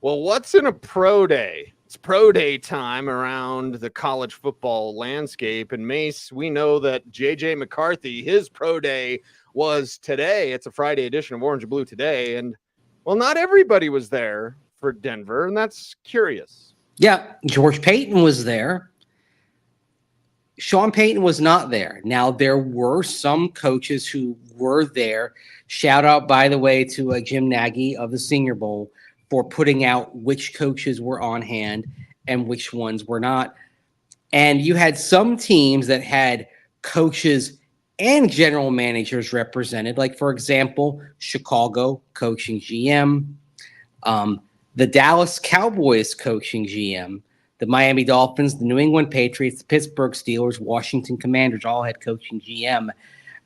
Well, what's in a pro day? It's pro day time around the college football landscape. And Mace, we know that JJ McCarthy, his pro day was today. It's a Friday edition of Orange and Blue Today. And, well, not everybody was there for Denver, and that's curious. Yeah, George Paton was there. Sean Payton was not there. Now, there were some coaches who were there. Shout out, by the way, to Jim Nagy of the Senior Bowl for putting out which coaches were on hand and which ones were not. And you had some teams that had coaches and general managers represented, like, for example, Chicago coaching GM, the Dallas Cowboys coaching GM, the Miami Dolphins, the New England Patriots, the Pittsburgh Steelers, Washington Commanders all had coaching GM.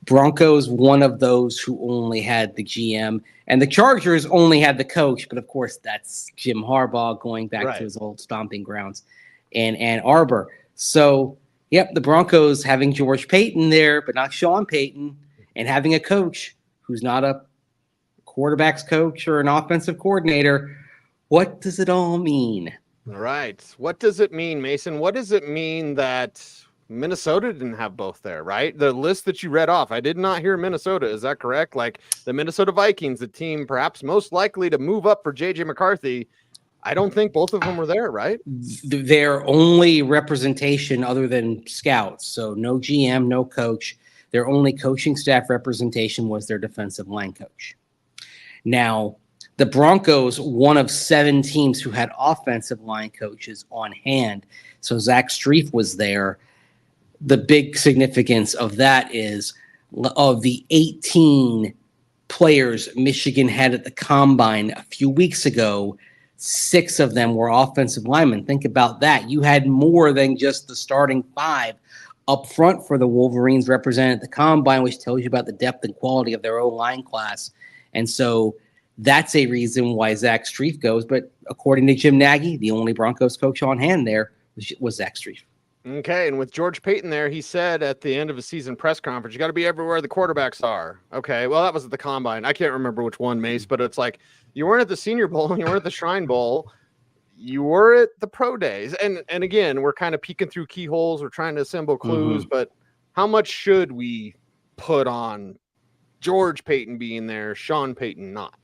Broncos, one of those who only had the GM, and the Chargers only had the coach. But of course, that's Jim Harbaugh going back to his old stomping grounds in Ann Arbor. So, yep, the Broncos having George Paton there, but not Sean Payton, and having a coach who's not a quarterback's coach or an offensive coordinator. What does it all mean? All right. What does it mean, Mason? What does it mean that Minnesota didn't have both there, right? The list that you read off, I did not hear Minnesota. Is that correct? Like the Minnesota Vikings, the team perhaps most likely to move up for JJ McCarthy. I don't think both of them were there, right? Their only representation other than scouts. So no GM, no coach. Their only coaching staff representation was their defensive line coach. Now, the Broncos, one of 7 teams who had offensive line coaches on hand. So Zach Strief was there. The big significance of that is of the 18 players Michigan had at the combine a few weeks ago, 6 of them were offensive linemen. Think about that. You had more than just the starting 5 up front for the Wolverines represented at the combine, which tells you about the depth and quality of their O-line class. And so that's a reason why Zach Strief goes. But according to Jim Nagy, the only Broncos coach on hand there was Zach Strief. Okay, and with George Paton there, he said at the end of a season press conference, you got to be everywhere the quarterbacks are. Okay, well, that was at the Combine. I can't remember which one, Mace, but it's like you weren't at the Senior Bowl, you weren't at the Shrine Bowl, you were at the Pro Days. And again, we're kind of peeking through keyholes, we're trying to assemble clues, but how much should we put on George Paton being there, Sean Payton not?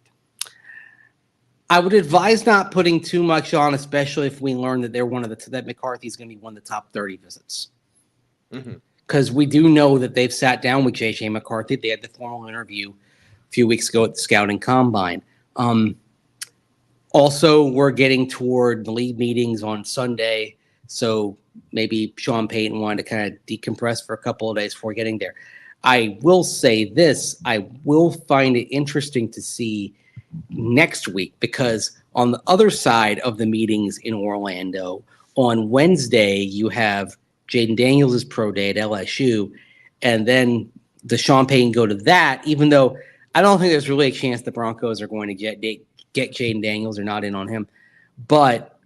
I would advise not putting too much on, especially if we learn that they're that McCarthy's going to be one of the top 30 visits. Because we do know that they've sat down with JJ McCarthy. They had the formal interview a few weeks ago at the Scouting Combine. Also, we're getting toward the league meetings on Sunday, so maybe Sean Payton wanted to kind of decompress for a couple of days before getting there. I will say this. I will find it interesting to see next week, because on the other side of the meetings in Orlando, on Wednesday, you have Jaden Daniels' pro day at LSU, and then the Sean Payton go to that, even though I don't think there's really a chance the Broncos are going to get Jaden Daniels or not in on him. But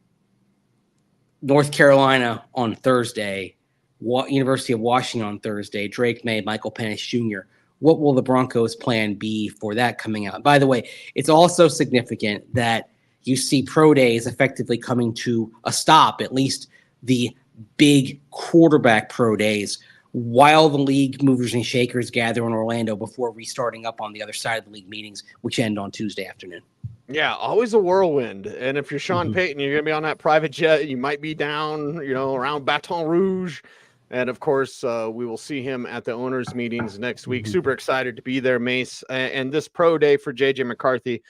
North Carolina on Thursday, University of Washington on Thursday, Drake May, Michael Penix Jr., what will the Broncos' plan be for that coming out? By the way, it's also significant that you see pro days effectively coming to a stop, at least the big quarterback pro days, while the league movers and shakers gather in Orlando before restarting up on the other side of the league meetings, which end on Tuesday afternoon. Yeah, always a whirlwind. And if you're Sean Payton, you're going to be on that private jet. You might be down, around Baton Rouge. And, of course, we will see him at the owners' meetings next week. Super excited to be there, Mace. And this pro day for JJ McCarthy,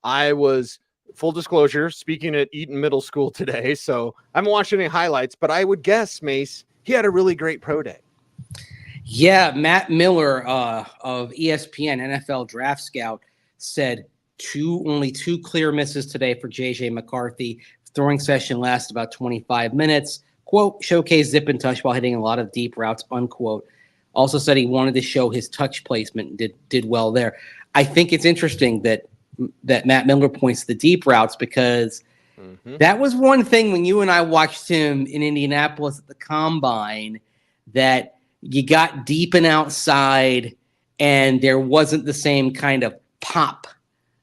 I was, full disclosure, speaking at Eaton Middle School today. So I haven't watched any highlights, but I would guess, Mace, he had a really great pro day. Yeah, Matt Miller of ESPN, NFL Draft Scout, said only 2 clear misses today for JJ McCarthy. Throwing session lasted about 25 minutes. Quote, showcase zip and touch while hitting a lot of deep routes, unquote. Also said he wanted to show his touch placement and did well there. I think it's interesting that Matt Miller points to the deep routes, because that was one thing when you and I watched him in Indianapolis at the Combine, that you got deep and outside and there wasn't the same kind of pop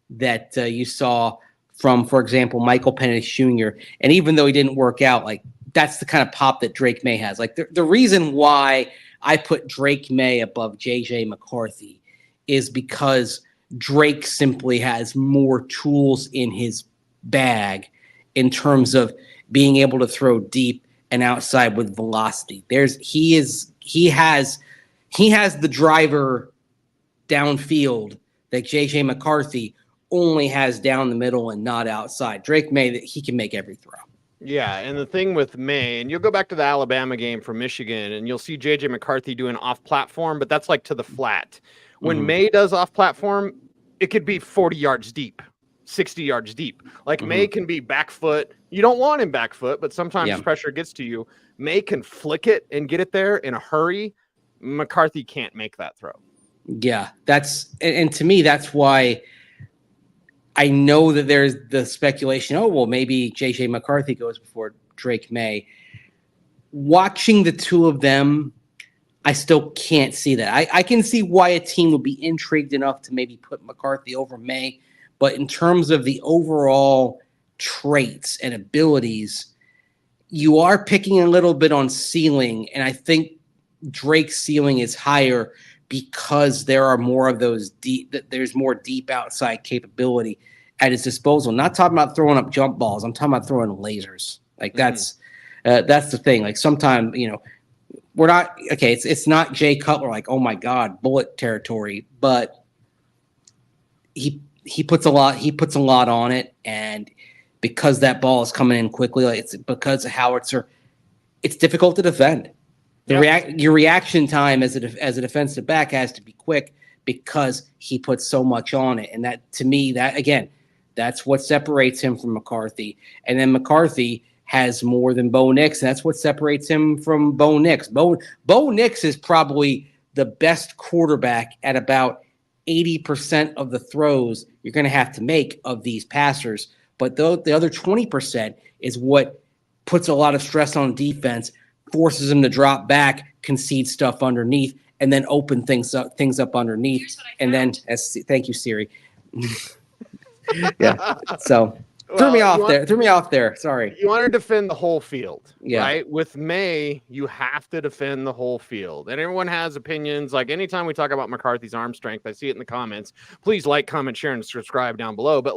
that you saw from, for example, Michael Penix Jr. And even though he didn't work out, like that's the kind of pop that Drake May has. Like the reason why I put Drake May above JJ McCarthy is because Drake simply has more tools in his bag in terms of being able to throw deep and outside with velocity. He has the driver downfield that JJ McCarthy only has down the middle and not outside. Drake May, that he can make every throw. Yeah, and the thing with May, and you'll go back to the Alabama game from Michigan, and you'll see JJ McCarthy doing off-platform, but that's like to the flat. When May does off-platform, it could be 40 yards deep, 60 yards deep. Like May can be back foot. You don't want him back foot, but sometimes pressure gets to you. May can flick it and get it there in a hurry. McCarthy can't make that throw. Yeah, and to me, that's why I know that there's the speculation, oh, well, maybe JJ McCarthy goes before Drake May. Watching the two of them, I still can't see that. I can see why a team would be intrigued enough to maybe put McCarthy over May, but in terms of the overall traits and abilities, you are picking a little bit on ceiling, and I think Drake's ceiling is higher because there are more of those there's more deep outside capability at his disposal. Not talking about throwing up jump balls. I'm talking about throwing lasers. Like that's the thing. Like sometimes, we're not, okay. It's not Jay Cutler, like, oh my God, bullet territory, but he puts a lot on it. And because that ball is coming in quickly, like it's because of howitzer, it's difficult to defend. Your reaction time as a defensive back has to be quick because he puts so much on it. And that, to me, that's what separates him from McCarthy. And then McCarthy has more than Bo Nix, and that's what separates him from Bo Nix. Bo Nix is probably the best quarterback at about 80% of the throws you're going to have to make of these passers. But the other 20% is what puts a lot of stress on defense, forces them to drop back, concede stuff underneath, and then open things up underneath. And then, thank you, Siri. Yeah. So threw me off there. Sorry. You want to defend the whole field, yeah. Right? With May, you have to defend the whole field. And everyone has opinions. Like anytime we talk about McCarthy's arm strength, I see it in the comments. Please like, comment, share, and subscribe down below. But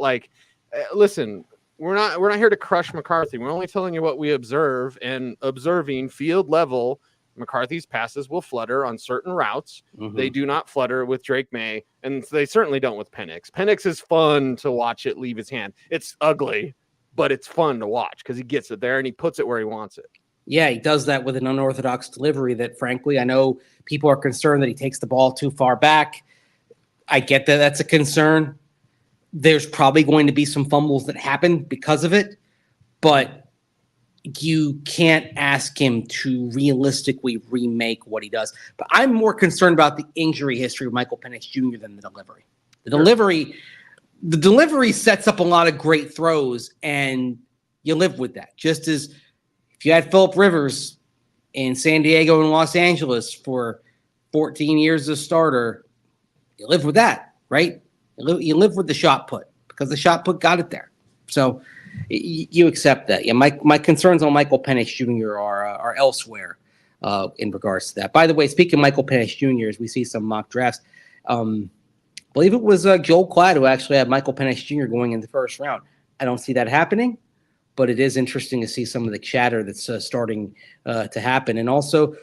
listen, we're not here to crush McCarthy. We're only telling you what we observe, and observing field level, McCarthy's passes will flutter on certain routes. They do not flutter with Drake May, and they certainly don't with Penix. Penix is fun to watch it leave his hand. It's ugly, but it's fun to watch because he gets it there and he puts it where he wants it. Yeah, he does that with an unorthodox delivery that, frankly, I know people are concerned that he takes the ball too far back. I get that that's a concern. There's probably going to be some fumbles that happen because of it, but you can't ask him to realistically remake what he does. But I'm more concerned about the injury history of Michael Penix Jr. than the delivery. The delivery sets up a lot of great throws, and you live with that. Just as if you had Phillip Rivers in San Diego and Los Angeles for 14 years as a starter, you live with that, right? You live with the shot put because the shot put got it there. So you accept that. Yeah, my concerns on Michael Penix Jr. are elsewhere in regards to that. By the way, speaking of Michael Penix Jr., as we see some mock drafts, I believe it was Joel Klatt who actually had Michael Penix Jr. going in the first round. I don't see that happening, but it is interesting to see some of the chatter that's starting to happen, and also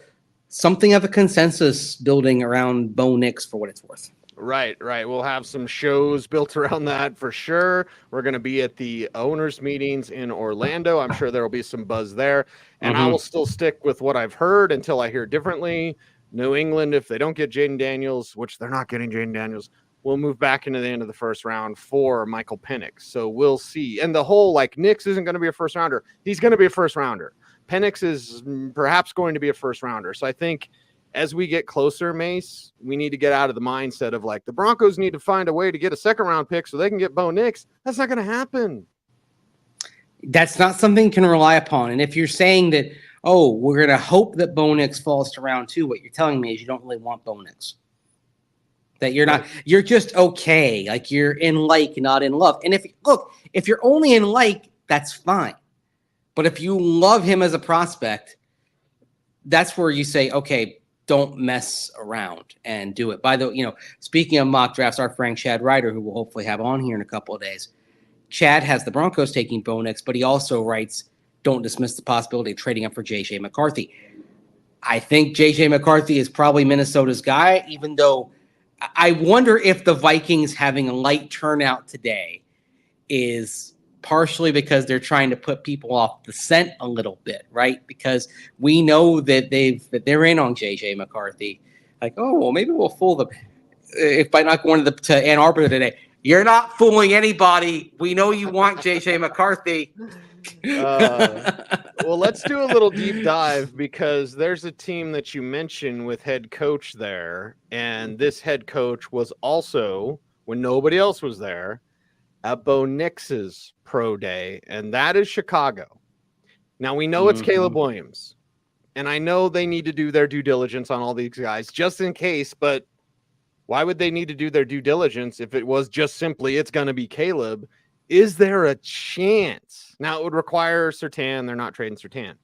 something of a consensus building around Bo Nix for what it's worth. Right. We'll have some shows built around that for sure. We're going to be at the owners' meetings in Orlando. I'm sure there will be some buzz there. And I will still stick with what I've heard until I hear differently. New England, if they don't get Jaden Daniels, which they're not getting Jaden Daniels, will move back into the end of the first round for Michael Penix. So we'll see. And the whole, Nix isn't going to be a first rounder. He's going to be a first rounder. Penix is perhaps going to be a first rounder. So I think as we get closer, Mace, we need to get out of the mindset of the Broncos need to find a way to get a second round pick so they can get Bo Nix. That's not going to happen. That's not something you can rely upon. And if you're saying that, oh, we're going to hope that Bo Nix falls to round 2, what you're telling me is you don't really want Bo Nix. that you're just okay. Like you're in like, not in love. And if you're only in like, that's fine. But if you love him as a prospect, that's where you say, okay, don't mess around and do it. By the way, speaking of mock drafts, our friend Chad Ryder, who we'll hopefully have on here in a couple of days, Chad has the Broncos taking Bo Nix, but he also writes, don't dismiss the possibility of trading up for JJ McCarthy. I think JJ McCarthy is probably Minnesota's guy, even though I wonder if the Vikings having a light turnout today is partially because they're trying to put people off the scent a little bit, right? Because we know that they're in on JJ McCarthy. Like, oh, well, maybe we'll fool them if by not going to Ann Arbor today. You're not fooling anybody. We know you want JJ McCarthy. Well, let's do a little deep dive because there's a team that you mentioned with head coach there, and this head coach was also, when nobody else was there, at Bo Nix's pro day, and that is Chicago. Now, we know it's Caleb Williams, and I know they need to do their due diligence on all these guys just in case, but why would they need to do their due diligence if it was just simply it's going to be Caleb? Is there a chance? Now, it would require Surtain. They're not trading Surtain.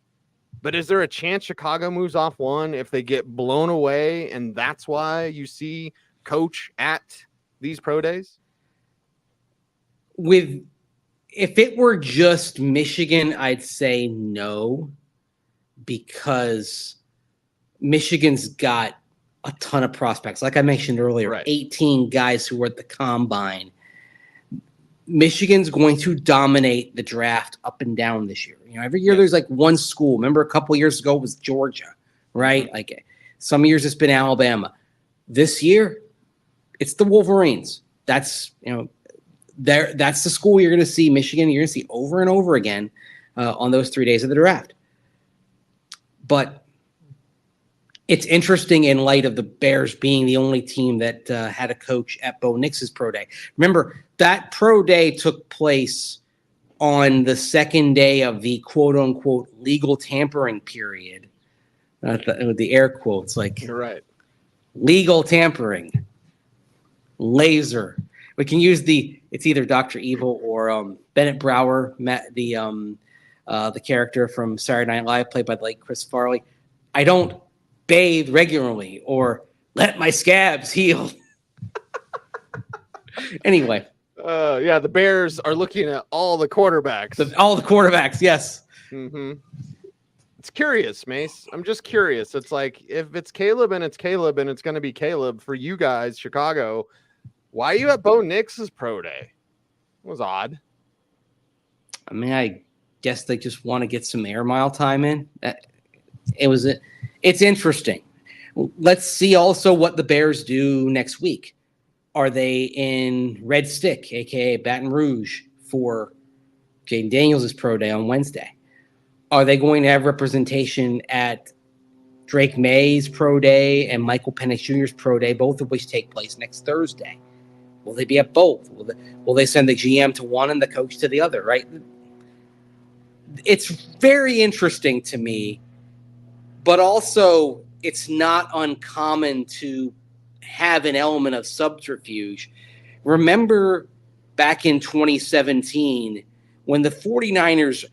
But is there a chance Chicago moves off one if they get blown away, and that's why you see coach at these pro days? If it were just Michigan, I'd say no, because Michigan's got a ton of prospects. Like I mentioned earlier, right. 18 guys who were at the combine. Michigan's going to dominate the draft up and down this year. Every year there's like one school. Remember a couple years ago it was Georgia, right? Mm-hmm. Like some years it's been Alabama. This year it's the Wolverines. That's, that's the school you're going to see Michigan. You're going to see over and over again on those 3 days of the draft. But it's interesting in light of the Bears being the only team that had a coach at Bo Nix's pro day. Remember, that pro day took place on the second day of the quote-unquote legal tampering period. With the air quotes, like, you're right. Legal tampering. Laser. We can use it's either Dr. Evil or Bennett Brower, the character from Saturday Night Live, played by the late Chris Farley. I don't bathe regularly or let my scabs heal. Anyway. The Bears are looking at all the quarterbacks. All the quarterbacks, yes. Mm-hmm. It's curious, Mace. I'm just curious. It's like, if it's Caleb and it's going to be Caleb for you guys, Chicago, why are you at Bo Nix's pro day? It was odd. I mean, I guess they just want to get some air mile time in. It's interesting. Let's see also what the Bears do next week. Are they in Red Stick, a.k.a. Baton Rouge, for Jaden Daniels' pro day on Wednesday? Are they going to have representation at Drake May's pro day and Michael Penix Jr.'s pro day, both of which take place next Thursday? Will they be at both? Will they send the GM to one and the coach to the other, right? It's very interesting to me, but also it's not uncommon to have an element of subterfuge. Remember back in 2017 when the 49ers,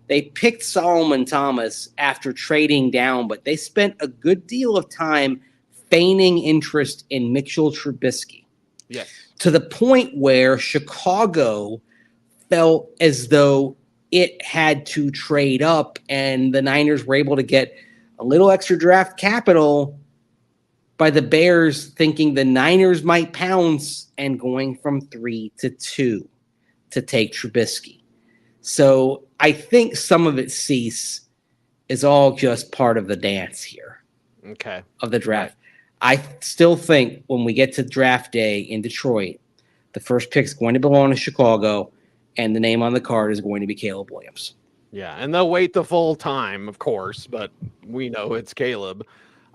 they picked Solomon Thomas after trading down, but they spent a good deal of time feigning interest in Mitchell Trubisky. Yes. To the point where Chicago felt as though it had to trade up, and the Niners were able to get a little extra draft capital by the Bears thinking the Niners might pounce and going from 3 to 2 to take Trubisky. So I think some of it, Cease, is all just part of the dance here. Okay. Of the draft. I still think when we get to draft day in Detroit, the first pick is going to belong to Chicago, and the name on the card is going to be Caleb Williams. Yeah, and they'll wait the full time, of course, but we know it's Caleb.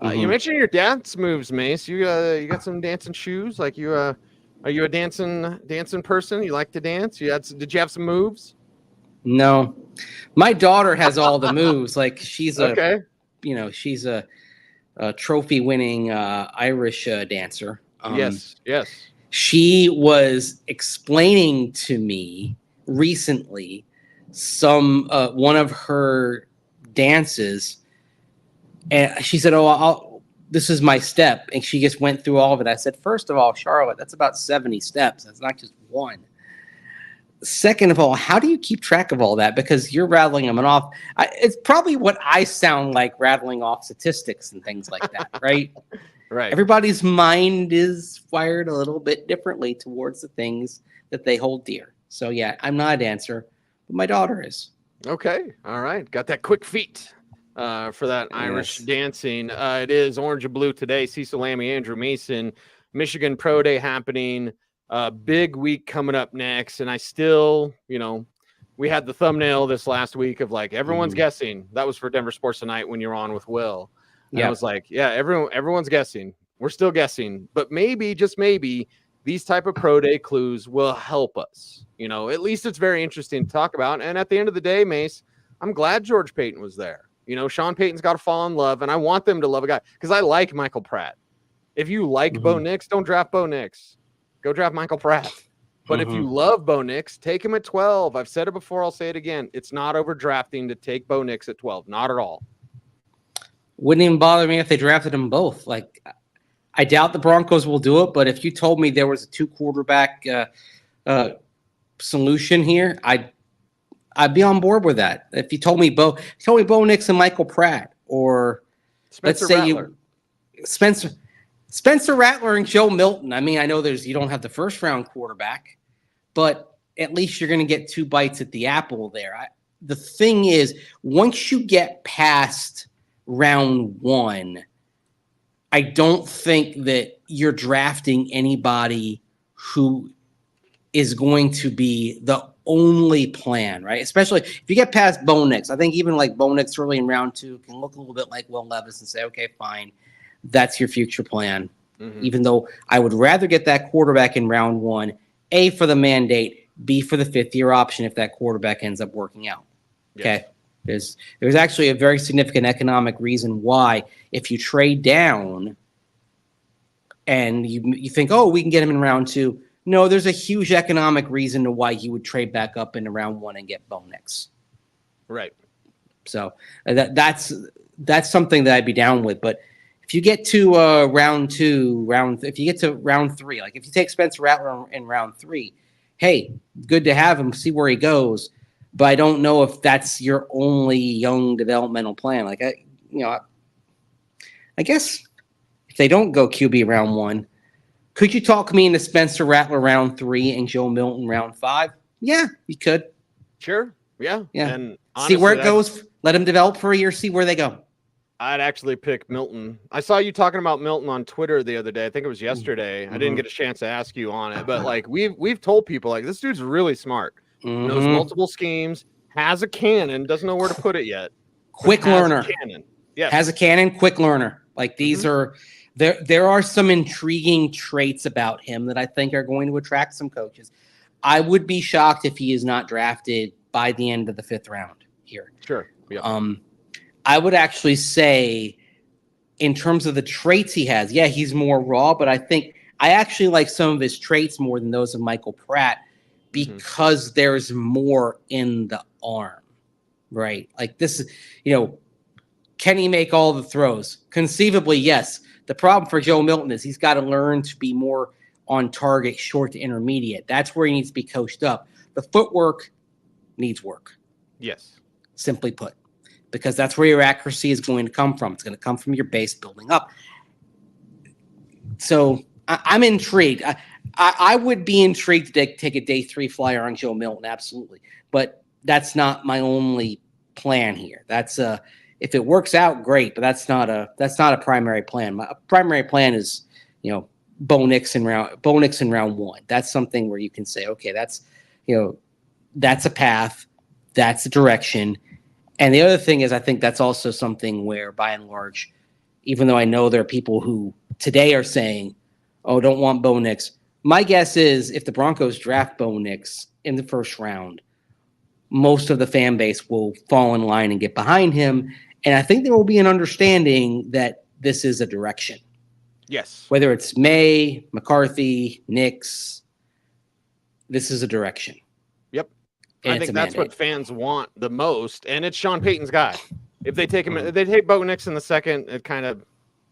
You mentioned your dance moves, Mace. You got some dancing shoes? Like are you a dancing person? You like to dance? Did you have some moves? No, my daughter has all the moves. Like she's a trophy winning Irish dancer. Yes. She was explaining to me recently one of her dances, and she said, this is my step. And she just went through all of it. I said, first of all, Charlotte, that's about 70 steps. That's not just one. Second of all, how do you keep track of all that? Because you're rattling them off. It's probably what I sound like, rattling off statistics and things like that, right? Right. Everybody's mind is wired a little bit differently towards the things that they hold dear. So, yeah, I'm not a dancer, but my daughter is. Okay. All right. Got that quick feet for that Irish dancing. It is orange and blue today. Cecil, Lammey, Andrew Mason, Michigan Pro Day happening. Big week coming up next. And I still, we had the thumbnail this last week of like everyone's guessing. That was for Denver Sports Tonight when you're on with Will. And I was like, yeah, everyone's guessing. We're still guessing. But maybe, just maybe, these type of pro day clues will help us. At least it's very interesting to talk about. And at the end of the day, Mace, I'm glad George Paton was there. Sean Payton's got to fall in love, and I want them to love a guy because I like Michael Pratt. If you like Bo Nix, don't draft Bo Nix. Go draft Michael Pratt. But if you love Bo Nix, take him at 12. I've said it before. I'll say it again. It's not overdrafting to take Bo Nix at 12. Not at all. Wouldn't even bother me if they drafted them both. Like, I doubt the Broncos will do it, but if you told me there was a 2-quarterback solution here, I'd be on board with that. If you told me Bo Nix and Michael Pratt, or Spencer let's say Rattler. Spencer Rattler and Joe Milton. I mean, I know you don't have the first round quarterback, but at least you're going to get 2 bites at the apple there. The thing is, once you get past round 1, I don't think that you're drafting anybody who is going to be the only plan, right? Especially if you get past Bo Nix. I think even like Bo Nix early in round 2 can look a little bit like Will Levis and say, okay, fine, that's your future plan. Even though I would rather get that quarterback in round 1, A, for the mandate, B, for the 5th-year option if that quarterback ends up working out. Okay? There's actually a very significant economic reason why if you trade down and you think, we can get him in round 2, no, there's a huge economic reason to why you would trade back up into round 1 and get Bo Nix. Right. So that's something that I'd be down with. But if you get to round 3, like if you take Spencer Rattler in round 3, hey, good to have him, see where he goes. But I don't know if that's your only young developmental plan. Like I guess if they don't go QB round 1, could you talk me into Spencer Rattler round 3 and Joe Milton round 5? Yeah, you could. Sure. Yeah. And honestly, see where it goes. Let him develop for a year. See where they go. I'd actually pick Milton. I saw you talking about Milton on Twitter the other day. I think it was yesterday. I didn't get a chance to ask you on it, but like we've told people like this dude's really smart. Knows multiple schemes, has a cannon, doesn't know where to put it yet. Quick learner. Has a cannon, quick learner. Like these are there are some intriguing traits about him that I think are going to attract some coaches. I would be shocked if he is not drafted by the end of the 5th round here. Sure. Yeah. I would actually say in terms of the traits he has, he's more raw, but I think I actually like some of his traits more than those of Michael Pratt because there's more in the arm, right? Like this is, can he make all the throws? Conceivably, yes. The problem for Joe Milton is he's got to learn to be more on target, short to intermediate. That's where he needs to be coached up. The footwork needs work. Yes. Simply put. Because that's where your accuracy is going to come from. It's going to come from your base building up. So I'm intrigued. I would be intrigued to take a day 3 flyer on Joe Milton, absolutely. But that's not my only plan here. That's if it works out, great. But that's not a primary plan. My primary plan is, Bo Nix in round 1. That's something where you can say, okay, that's a path, that's a direction. And the other thing is, I think that's also something where, by and large, even though I know there are people who today are saying, don't want Bo Nix. My guess is if the Broncos draft Bo Nix in the 1st round, most of the fan base will fall in line and get behind him. And I think there will be an understanding that this is a direction. Yes. Whether it's May, McCarthy, Nix, this is a direction. Yep. And I think that's what fans want the most, and it's Sean Payton's guy. If they take him, they take Bo Nix in the second, it kind of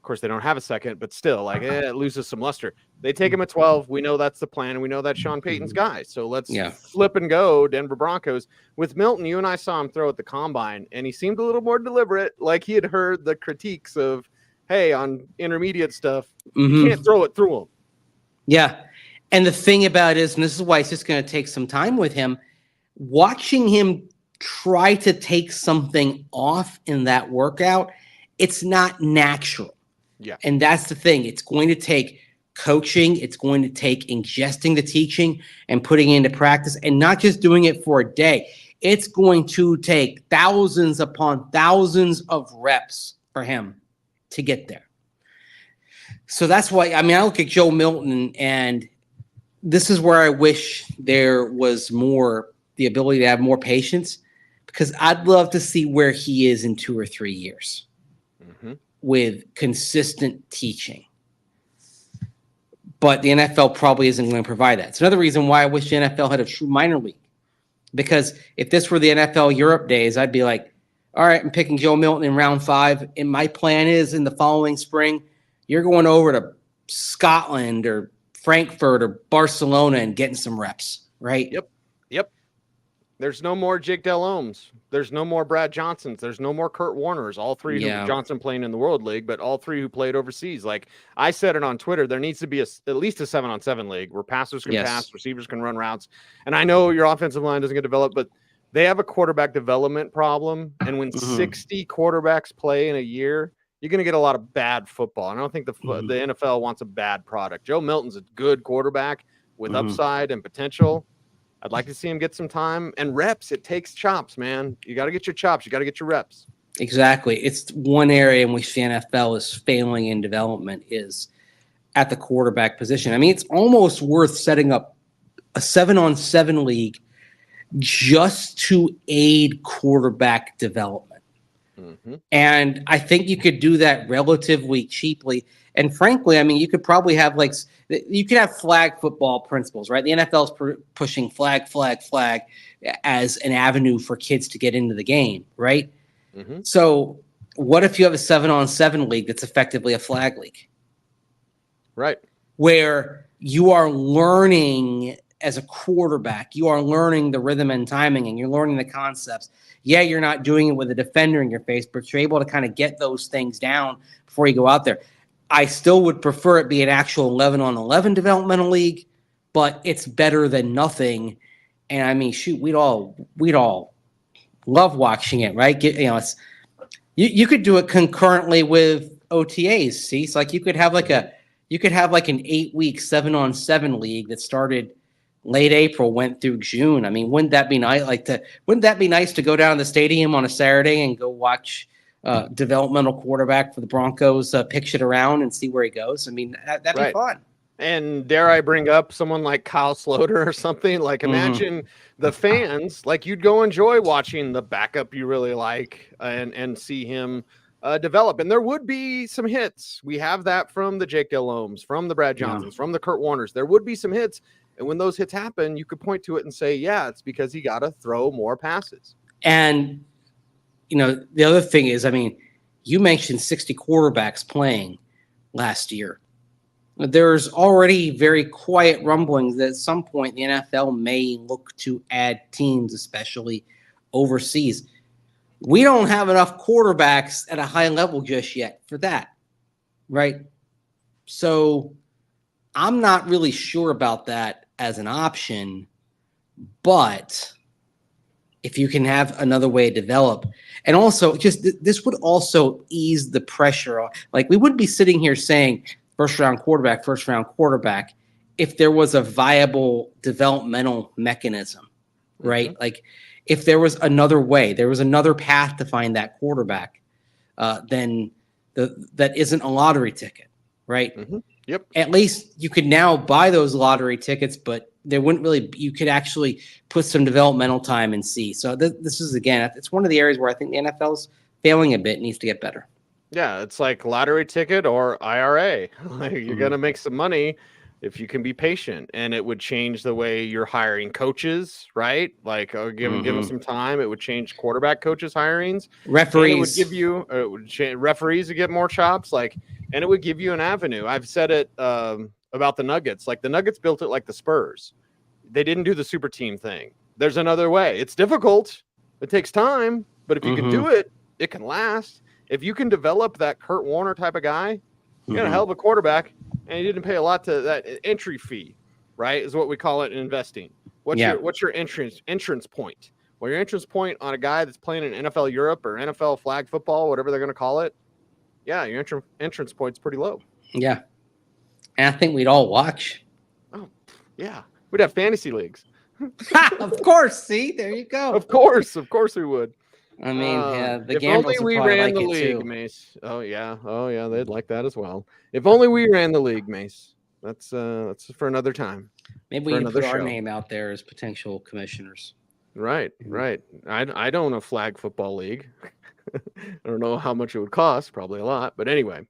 course, they don't have a second, but still, like, it loses some luster. They take him at 12. We know that's the plan, and we know that's Sean Payton's guy. So let's flip and go, Denver Broncos. With Milton, you and I saw him throw at the combine, and he seemed a little more deliberate, like he had heard the critiques of, hey, on intermediate stuff, you can't throw it through him. Yeah. And the thing about it is, and this is why it's just going to take some time with him, watching him try to take something off in that workout, it's not natural. Yeah. And that's the thing. It's going to take coaching. It's going to take ingesting the teaching and putting it into practice, and not just doing it for a day. It's going to take thousands upon thousands of reps for him to get there. So that's why, I mean, I look at Joe Milton, and this is where I wish there was more, the ability to have more patience, because I'd love to see where he is in 2 or 3 years with consistent teaching. But the NFL probably isn't going to provide that. It's another reason why I wish the NFL had a true minor league. Because if this were the NFL Europe days, I'd be like, all right, I'm picking Joe Milton in round 5. And my plan is in the following spring, you're going over to Scotland or Frankfurt or Barcelona and getting some reps, right? Yep. There's no more Jake Delhommes. There's no more Brad Johnsons. There's no more Kurt Warners. All three who Johnson playing in the World League, but all three who played overseas. Like I said it on Twitter, there needs to be at least a 7-on-7 league where passers can pass, receivers can run routes. And I know your offensive line doesn't get developed, but they have a quarterback development problem. And when 60 quarterbacks play in a year, you're going to get a lot of bad football. And I don't think the NFL wants a bad product. Joe Milton's a good quarterback with upside and potential. I'd like to see him get some time and reps. It takes chops, man. You got to get your chops. You got to get your reps. Exactly. It's one area in which the NFL is failing in development is at the quarterback position. I mean, it's almost worth setting up a 7-on-7 league just to aid quarterback development. And I think you could do that relatively cheaply. And frankly, I mean, you could probably have you could have flag football principles, right? The NFL is pushing flag as an avenue for kids to get into the game, right? So what if you have a 7-on-7 league that's effectively a flag league? Right. Where you are learning as a quarterback, you are learning the rhythm and timing, and you're learning the concepts. Yeah, you're not doing it with a defender in your face, but you're able to kind of get those things down before you go out there. I still would prefer it be an actual 11-on-11 developmental league, but it's better than nothing. And I mean, shoot, we'd all love watching it, right? You could do it concurrently with OTAs. See, it's like you could have like an 8-week 7-on-7 league that started late April, went through June. I mean, wouldn't that be nice? Wouldn't that be nice to go down to the stadium on a Saturday and go watch developmental quarterback for the Broncos pitch it around and see where he goes? I mean, that'd be fun. And dare I bring up someone like Kyle Sloter or something? Like, imagine the fans, like, you'd go enjoy watching the backup you really like and see him develop. And there would be some hits. We have that from the Jake Delhommes, from the Brad Johnsons, from the Kurt Warners. There would be some hits. And when those hits happen, you could point to it and say, yeah, it's because he got to throw more passes. And, the other thing is, I mean, you mentioned 60 quarterbacks playing last year. There's already very quiet rumblings that at some point the NFL may look to add teams, especially overseas. We don't have enough quarterbacks at a high level just yet for that, right? So I'm not really sure about that as an option, but if you can have another way to develop, and also just this would also ease the pressure. Like, we wouldn't be sitting here saying first round quarterback, if there was a viable developmental mechanism, right? Like, if there was another way, there was another path to find that quarterback, then that isn't a lottery ticket, right? Yep. At least you could now buy those lottery tickets, but there wouldn't really, you could actually put some developmental time and see. So this is, again, it's one of the areas where I think the NFL's failing a bit, needs to get better. Yeah, it's like lottery ticket or IRA. Like, you're going to make some money if you can be patient, and it would change the way you're hiring coaches, right? Like, give them some time. It would change quarterback coaches' hirings. Referees. And it would give you referees to get more chops. Like, and it would give you an avenue. I've said it about the Nuggets. Like, the Nuggets built it like the Spurs. They didn't do the super team thing. There's another way. It's difficult. It takes time, but if you can do it, it can last. If you can develop that Kurt Warner type of guy, you got a hell of a quarterback, and you didn't pay a lot to that entry fee, right? Is what we call it in investing. What's your entrance point? Well, your entrance point on a guy that's playing in NFL Europe or NFL flag football, whatever they're going to call it, yeah, your entrance point's pretty low. Yeah, and I think we'd all watch. Oh, yeah, we'd have fantasy leagues. Of course. See, there you go. Of course we would. I mean, the if gamblers only we would ran like the it league, too. Mace. Oh yeah, they'd like that as well. If only we ran the league, Mace. That's for another time. Maybe we can another put our show. name out there as potential commissioners. Right. I don't own a flag football league. I don't know how much it would cost. Probably a lot. But anyway,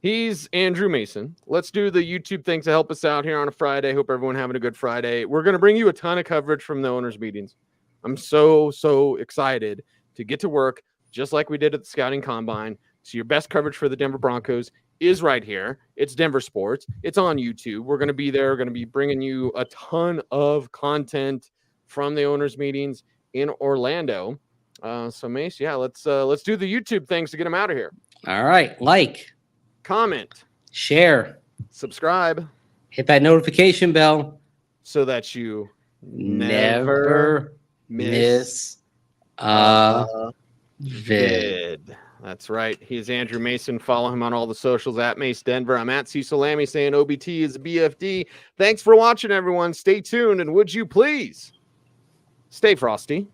he's Andrew Mason. Let's do the YouTube thing to help us out here on a Friday. Hope everyone having a good Friday. We're going to bring you a ton of coverage from the owners' meetings. I'm so excited to get to work just like we did at the scouting combine. So your best coverage for the Denver Broncos is right here. It's Denver Sports. It's on YouTube. We're going to be there. We're going to be bringing you a ton of content from the owners' meetings in Orlando. So Mace, yeah, let's do the YouTube things to get them out of here. All right. Like, comment, share, subscribe, hit that notification bell so that you never miss a vid. That's right. He's Andrew Mason. Follow him on all the socials at Mace Denver. I'm at Cecil Lammey saying OBT is a BFD. Thanks for watching, everyone. Stay tuned, and would you please stay frosty.